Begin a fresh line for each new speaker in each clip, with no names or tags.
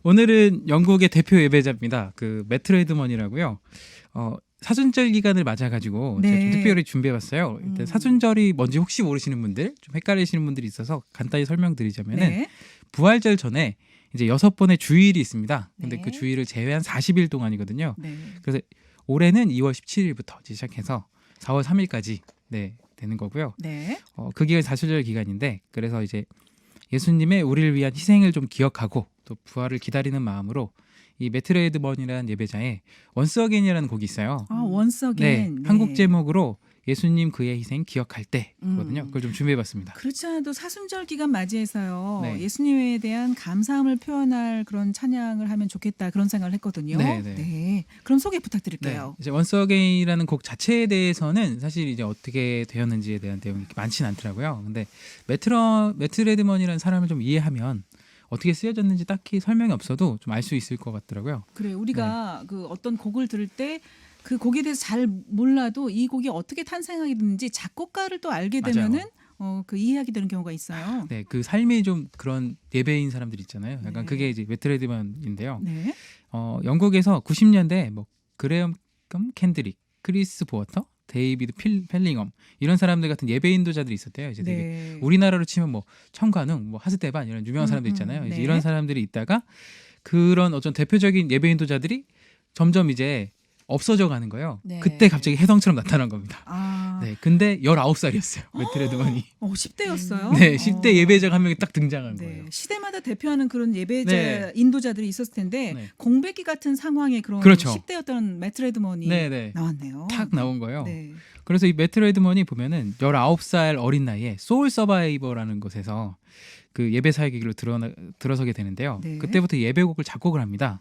오늘은 영국의 대표 예배자입니다. 그 매트 레드먼이라고요. 사순절 기간을 맞아가지고 제가 좀 특별히 준비해봤어요. 일단 사순절이 뭔지 혹시 모르시는 분들, 좀 헷갈리시는 분들이 있어서 간단히 설명드리자면은
네.
부활절 전에 이제 6번의 주일이 있습니다. 근데
네.
그 주일을 제외한 40일 동안이거든요.
네.
그래서 올해는 2월 17일부터 시작해서 4월 3일까지 되는 거고요.
네.
그 기간 사순절 기간인데, 그래서 이제 예수님의 우리를 위한 희생을 좀 기억하고 또 부활을 기다리는 마음으로 이 매트 레드먼이라는 예배자의 원스 어게인이라는 곡이 있어요.
원스
네,
어게인.
한국 제목으로 예수님 그의 희생 기억할 때거든요. 그걸 좀 준비해봤습니다.
그렇지 않아도 사순절 기간 맞이해서요.
네.
예수님에 대한 감사함을 표현할 그런 찬양을 하면 좋겠다 그런 생각을 했거든요.
네, 네.
그럼 소개 부탁드릴게요.
이제 원스 어게인이라는 곡 자체에 대해서는 사실 이제 어떻게 되었는지에 대한 내용이 많지는 않더라고요. 근데 매트 레드먼이라는 사람을 좀 이해하면 어떻게 쓰여졌는지 딱히 설명이 없어도 좀 알 수 있을 것 같더라고요.
그래 우리가 그 어떤 곡을 들을 때 그 곡에 대해서 잘 몰라도 이 곡이 어떻게 탄생하게 됐는지 작곡가를 또 알게
맞아요.
되면은 그 이해하게 되는 경우가 있어요.
네, 그 삶이 좀 그런 예배인 사람들 있잖아요. 약간
네.
그게 이제 매트 레드먼인데요.
네.
영국에서 90년대 뭐 그레엄 캔드릭, 크리스 보어터, 데이비드 펠링엄 이런 사람들 같은 예배 인도자들이 있었대요. 이제 되게
네.
우리나라로 치면 뭐 청관웅, 뭐 하스데반 이런 유명한 사람들 있잖아요. 이제
네.
이런 사람들이 있다가 그런 어떤 대표적인 예배 인도자들이 점점 이제 없어져 가는 거예요.
네.
그때 갑자기 혜성처럼 나타난 겁니다.
아,
네, 근데 19살이었어요. 매트 레드먼이.
10대였어요.
네, 10대 예배자가 한 명이 딱 등장한
네,
거예요.
시대마다 대표하는 그런 예배자
네.
인도자들이 있었을 텐데
네.
공백기 같은 상황에 그런
그렇죠.
10대였던 매트 레드먼이
네.
나왔네요.
탁 나온 거예요.
네.
그래서 이 매트 레드먼이 보면은 19살 어린 나이에 소울 서바이버라는 곳에서 그 예배 사역의 길로 들어서게 되는데요.
네.
그때부터 예배곡을 작곡을 합니다.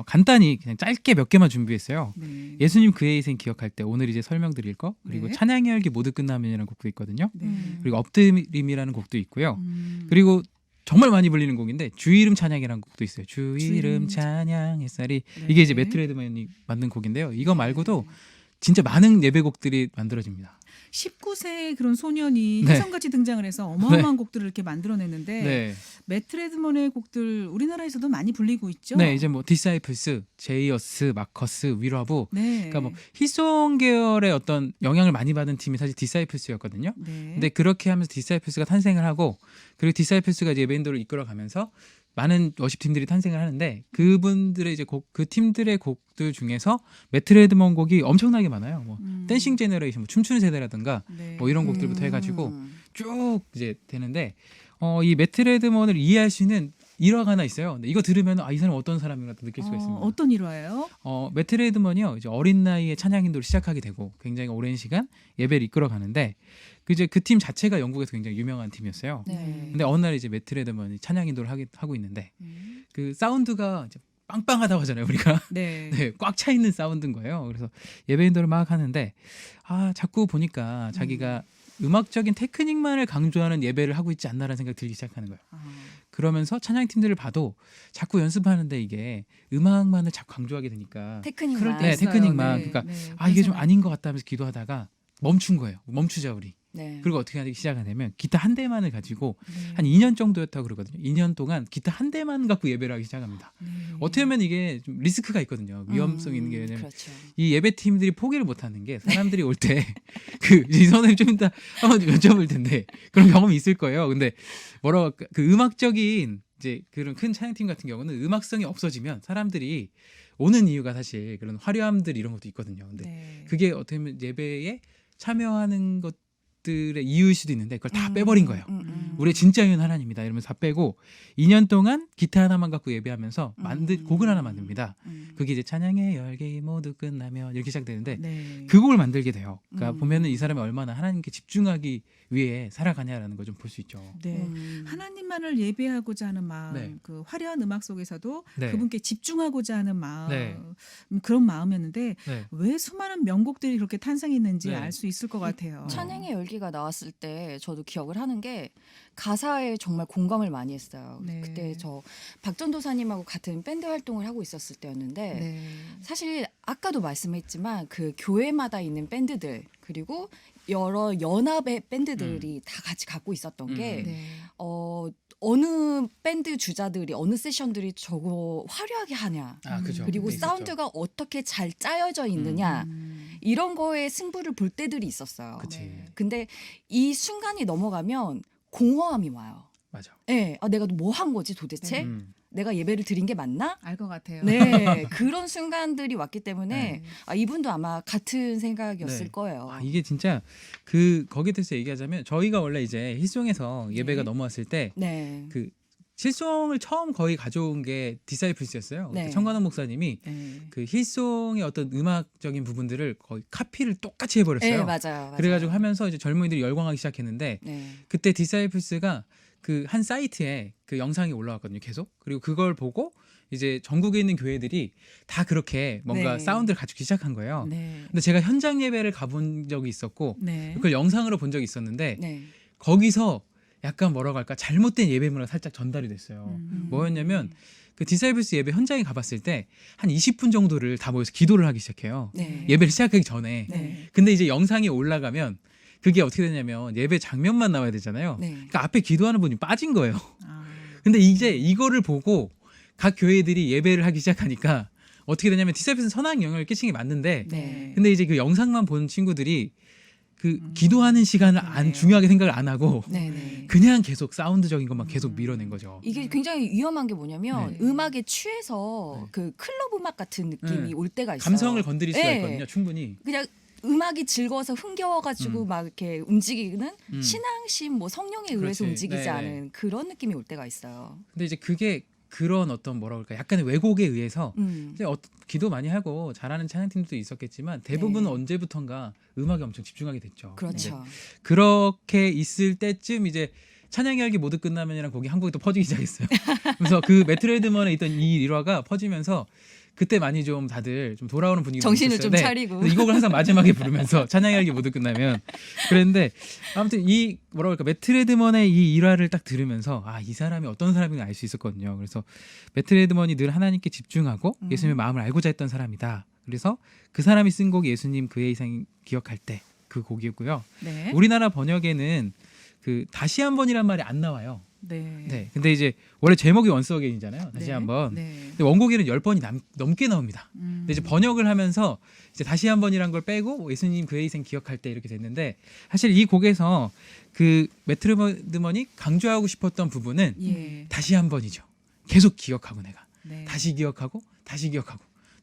간단히 그냥 짧게 몇 개만 준비했어요.
네.
예수님 그의 희생 기억할 때 오늘 이제 설명드릴 거, 그리고
네.
찬양의 열기 모두 끝나면이라는 곡도 있거든요.
네.
그리고 엎드림이라는 곡도 있고요.
음.
그리고 정말 많이 불리는 곡인데 주 이름 찬양이라는 곡도 있어요. 주
주 이름
이름 찬양 햇살이
네.
이게 이제 매트 레드먼이 만든 곡인데요. 이거 말고도 진짜 많은 예배곡들이 만들어집니다.
19세 그런 소년이
네.
혜성같이 등장을 해서 어마어마한 곡들을 이렇게 만들어냈는데
네.
매트 레드먼의 곡들 우리나라에서도 많이 불리고 있죠.
네, 이제 뭐 디사이플스, 제이어스, 마커스, 위러브,
네.
그러니까 뭐 힐송 계열의 어떤 영향을 많이 받은 팀이 사실 디사이플스였거든요.
네.
근데 그렇게 하면서 디사이플스가 탄생을 하고, 그리고 디사이플스가 이제 예배 인도를 이끌어가면서 많은 워십 팀들이 탄생을 하는데, 그분들의 이제 그 팀들의 곡들 중에서 매트 레드먼 곡이 엄청나게 많아요. 뭐 댄싱 제너레이션, 뭐 춤추는 세대라든가
네.
뭐 이런 곡들부터 해가지고 쭉 이제 되는데, 이 매트 레드먼을 이해할 수 있는 일화가 하나 있어요. 근데 이거 들으면 이 사람 어떤 사람인가 느낄 수가 있습니다.
어떤 일화예요?
매트 레드먼이요, 이제 어린 나이에 찬양 인도를 시작하게 되고 굉장히 오랜 시간 예배를 이끌어 가는데, 그 팀 자체가 영국에서 굉장히 유명한 팀이었어요.
네.
근데 어느 날 이제 매트 레드먼이 찬양 인도를 하고 있는데 그 사운드가 이제 빵빵하다고 하잖아요, 우리가.
네.
네, 꽉 차 있는 사운드인 거예요. 그래서 예배 인도를 막 하는데 자꾸 보니까 자기가 음악적인 테크닉만을 강조하는 예배를 하고 있지 않나라는 생각이 들기 시작하는 거예요. 그러면서 찬양팀들을 봐도 자꾸 연습하는데 이게 음악만을 자꾸 강조하게 되니까
테크닉만.
그럴 때
네,
있어요.
테크닉만.
네.
그러니까
네.
이게 좀
그래서-
아닌 것 같다 하면서 기도하다가 멈춘 거예요. 멈추자 우리.
네.
그리고 어떻게 하기 시작하냐면 기타 한 대만을 가지고
네.
한 2년 정도였다고 그러거든요. 2년 동안 기타 한 대만 갖고 예배를 하기 시작합니다.
네.
어떻게 보면 이게 좀 리스크가 있거든요. 위험성이 있는 게, 왜냐면
그렇죠.
이 예배팀들이 포기를 못하는 게, 사람들이 올 때 이 선생님 좀 이따 한번 여쭤볼 텐데 그런 경험이 있을 거예요. 근데 뭐라고 할까, 그 음악적인 이제 그런 큰 찬양팀 같은 경우는 음악성이 없어지면 사람들이 오는 이유가 사실 그런 화려함들 이런 것도 있거든요. 근데
네.
그게 어떻게 보면 예배에 참여하는 것들의 이유일 수도 있는데 그걸 다 빼버린 거예요. 우리의 진짜 이유는 하나님이다 이러면서 다 빼고 2년 동안 기타 하나만 갖고 예배하면서 곡을 하나 만듭니다. 그게 이제 찬양의 열기 모두 끝나면 이렇게 시작되는데
네.
그 곡을 만들게 돼요. 그러니까 보면은 이 사람이 얼마나 하나님께 집중하기 위해 살아가냐라는 걸 좀 볼 수 있죠.
네. 하나님만을 예배하고자 하는 마음,
네.
그 화려한 음악 속에서도
네.
그분께 집중하고자 하는 마음,
네.
그런 마음이었는데
네.
왜 수많은 명곡들이 그렇게 탄생했는지
네.
알 수 있을 것 같아요.
찬양의 열기 얘기가 나왔을 때 저도 기억을 하는 게 가사에 정말 공감을 많이 했어요.
네.
그때 저 박전도사님하고 같은 밴드 활동을 하고 있었을 때였는데
네.
사실 아까도 말씀했지만 그 교회마다 있는 밴드들 그리고 여러 연합의 밴드들이 다 같이 갖고 있었던 게
네.
어느 밴드 주자들이 어느 세션들이 저거 화려하게 하냐
그죠.
그리고
그때 있었죠.
사운드가 어떻게 잘 짜여져 있느냐 이런 거에 승부를 볼 때들이 있었어요.
그치.
네.
근데 이 순간이 넘어가면 공허함이 와요.
맞아.
예, 내가 뭐 한 거지 도대체? 내가 예배를 드린 게 맞나?
알 것 같아요.
네, 그런 순간들이 왔기 때문에
네.
이분도 아마 같은 생각이었을
네.
거예요.
이게 진짜 거기에 대해서 얘기하자면 저희가 원래 이제 힐송에서 예배가
네.
넘어왔을 때
네,
힐송을 처음 거의 가져온 게 디사이플스였어요.
네.
청관원 목사님이
네.
그 힐송의 어떤 음악적인 부분들을 거의 카피를 똑같이 해버렸어요.
네, 맞아요.
그래가지고 하면서 이제 젊은이들이 열광하기 시작했는데
네,
그때 디사이플스가 그 한 사이트에 그 영상이 올라왔거든요. 계속. 그리고 그걸 보고 이제 전국에 있는 교회들이 다 그렇게 뭔가
네.
사운드를 갖추기 시작한 거예요.
네.
근데 제가 현장 예배를 가본 적이 있었고
네.
그걸 영상으로 본 적이 있었는데
네,
거기서 약간 뭐라고 할까 잘못된 예배 문화가 살짝 전달이 됐어요. 뭐였냐면 그 디사이플스 예배 현장에 가봤을 때 한 20분 정도를 다 모여서 기도를 하기 시작해요.
네,
예배를 시작하기 전에.
네.
근데 이제 영상이 올라가면 그게 어떻게 되냐면 예배 장면만 나와야 되잖아요.
네.
그러니까 앞에 기도하는 분이 빠진 거예요.
아.
근데 이제 이거를 보고 각 교회들이 예배를 하기 시작하니까 어떻게 되냐면 디사이플스는 선한 영향을 끼친 게 맞는데
네.
근데 이제 그 영상만 본 친구들이 그 기도하는 시간을 안
그러네요.
중요하게 생각을 안 하고
네, 네.
그냥 계속 사운드적인 것만 계속 밀어낸 거죠.
이게 굉장히 위험한 게 뭐냐면
네.
음악에 취해서
네.
그 클럽 음악 같은 느낌이
네.
올 때가 있어요.
감성을 건드릴 수가
네.
있거든요. 충분히.
그냥 음악이 즐거워서 흥겨워가지고 막 이렇게 움직이는
음.
신앙심, 뭐 성령에 의해서
그렇지.
움직이지
네,
않은 그런 느낌이 올 때가 있어요.
근데 이제 그게 그런 어떤 뭐라 그럴까 약간의 왜곡에 의해서
음.
이제 기도 많이 하고 잘하는 찬양팀도 있었겠지만 대부분은
네.
언제부턴가 음악에 엄청 집중하게 됐죠.
그렇죠.
그렇게 있을 때쯤 이제 찬양의 열기 모두 끝나면이랑 곡이 한국에 또 퍼지기 시작했어요. 그래서 그 매트레드먼에 있던 이 일화가 퍼지면서 그때 많이 좀 다들 좀 돌아오는 분위기가
정신을
있었어요.
좀 차리고.
그래서 이 곡을 항상 마지막에 부르면서 찬양의 열기 모두 끝나면 그랬는데 아무튼 이 뭐라 그럴까 매트레드먼의 이 일화를 딱 들으면서 이 사람이 어떤 사람인가 알 수 있었거든요. 그래서 매트레드먼이 늘 하나님께 집중하고 예수님의 마음을 알고자 했던 사람이다. 그래서 그 사람이 쓴 곡이 예수님 그의 이상 기억할 때 그 곡이고요.
네.
우리나라 번역에는 그 다시 한 번이란 말이 안 나와요.
네.
네. 근데 이제 원래 제목이 원스 어게인이잖아요. 다시
네.
한번.
네.
근데 원곡에는 10번이 넘게 나옵니다. 근데 이제
음.
번역을 하면서 이제 다시 한 번이란 걸 빼고 예수님 그의 희생 기억할 때 이렇게 됐는데 사실 이 곡에서 그 매트레드먼이 강조하고 싶었던 부분은
예.
다시 한 번이죠. 계속 기억하고 내가
네.
다시 기억하고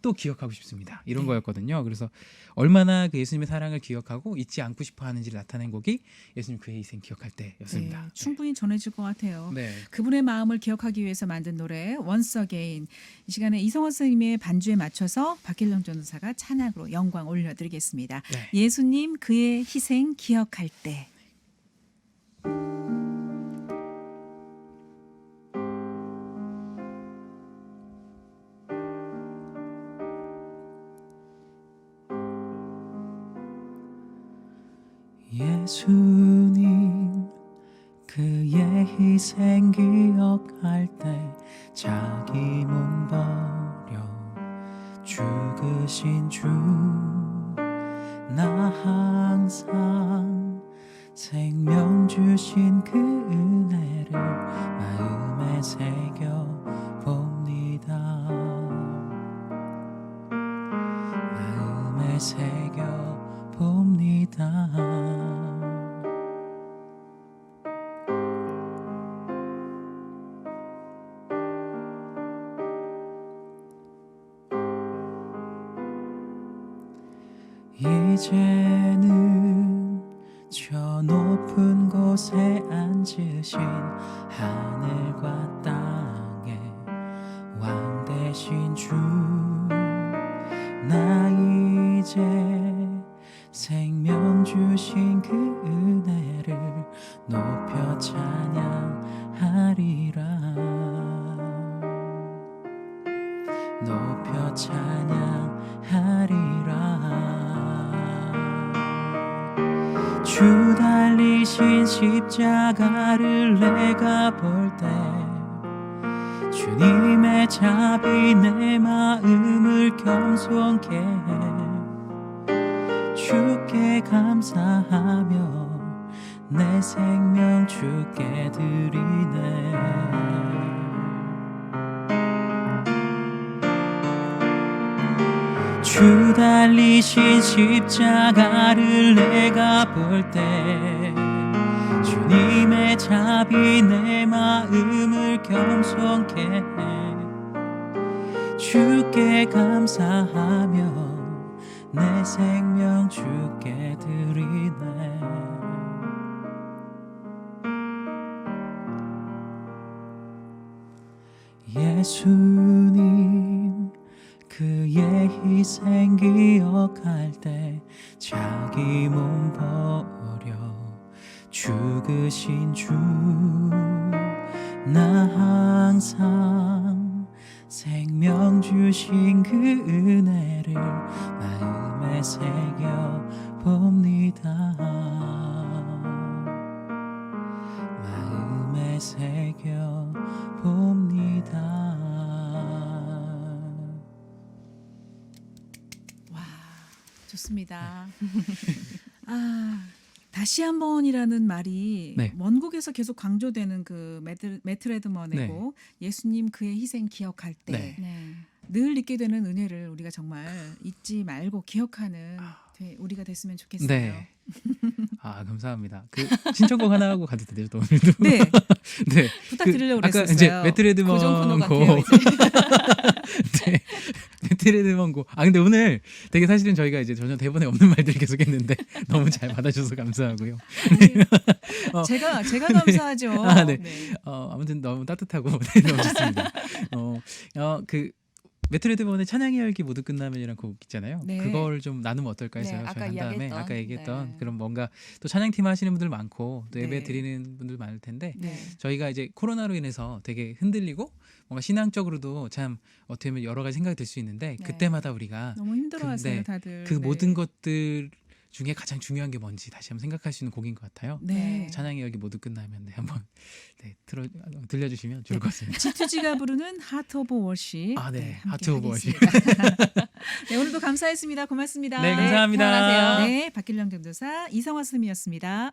또 기억하고 싶습니다. 이런
네.
거였거든요. 그래서 얼마나 그 예수님의 사랑을 기억하고 잊지 않고 싶어 하는지를 나타낸 곡이 예수님 그의 희생 기억할 때였습니다.
네. 충분히 전해질 것 같아요.
네.
그분의 마음을 기억하기 위해서 만든 노래 Once Again. 이 시간에 이성원 선생님의 반주에 맞춰서 박길령 전도사가 찬양으로 영광 올려드리겠습니다.
네.
예수님 그의 희생 기억할 때.
예수님 그의 희생 기억할 때 자기 몸 버려 죽으신 주 나 항상 생명 주신 그 은혜를 마음에 새겨 봅니다. 마음에 새겨 봅니다. 이제는 저 높은 곳에 앉으신 하늘과 땅의 왕 되신 주 나 이제 생명 주신 그 은혜를 높여 찬양하리라 높여 찬양하리라 주 다 달리신 십자가를 내가 볼 때 주님의 자비 내 마음을 겸손케 해 주께 감사하며 내 생명 주께 드리네. 주 달리신 십자가를 내가 볼 때 주님의 자비 내 마음을 겸손케 해 주께 감사하며 내 생명 주께 드리네. 예수님 그의 희생 기억할 때 자기 몸 버려 죽으신 주 나 항상 생명 주신 그 은혜를 마음에 새겨 봅니다. 마음에 새겨 봅니다.
와, 좋습니다. 다시 한 번이라는 말이
네.
원곡에서 계속 강조되는 그 매트 레드먼의 곡 예수님 그의 희생 기억할 때 늘
네.
잊게 되는 은혜를 우리가 정말 잊지 말고 기억하는 우리가 됐으면 좋겠어요.
네. 감사합니다. 그 신청곡 하나 하고 가도 되죠, 또 오늘도.
네,
네.
부탁드리려고
아까
그랬었어요.
이제 매트 레드먼
고정 코너
곡.
같아요.
네. 매트 레드먼 곡. 근데 오늘 되게 사실은 저희가 이제 전혀 대본에 없는 말들 계속 했는데 너무 잘 받아주셔서 감사하고요.
제가 감사하죠.
네.
네.
아무튼 너무 따뜻하고 네, 너무 좋습니다. 그 매트 레드먼의 찬양의 열기 모두 끝나면이라는 곡 있잖아요.
네.
그걸 좀 나누면 어떨까 해서요.
네, 아까
저희 한 다음에
이야기했던,
아까 얘기했던
네.
그런 뭔가 또 찬양팀 하시는 분들 많고 또 예배
네.
드리는 분들 많을 텐데
네.
저희가 이제 코로나로 인해서 되게 흔들리고 뭔가 신앙적으로도 참 어떻게 보면 여러 가지 생각이 들 수 있는데
네.
그때마다 우리가
너무 힘들어하세요,
네,
다들.
그
네.
모든 것들 중에 가장 중요한 게 뭔지 다시 한번 생각할 수 있는 곡인 것 같아요.
네.
찬양의 열기 모두 끝나면 한번 들려주시면 좋을 것 같습니다.
G2G가 부르는 Heart of Worship.
네.
함께
Heart of Worship.
하겠습니다. 네, 오늘도 감사했습니다. 고맙습니다.
네, 감사합니다.
편안하세요.
네, 박길령 전도사 이성화 스님이었습니다.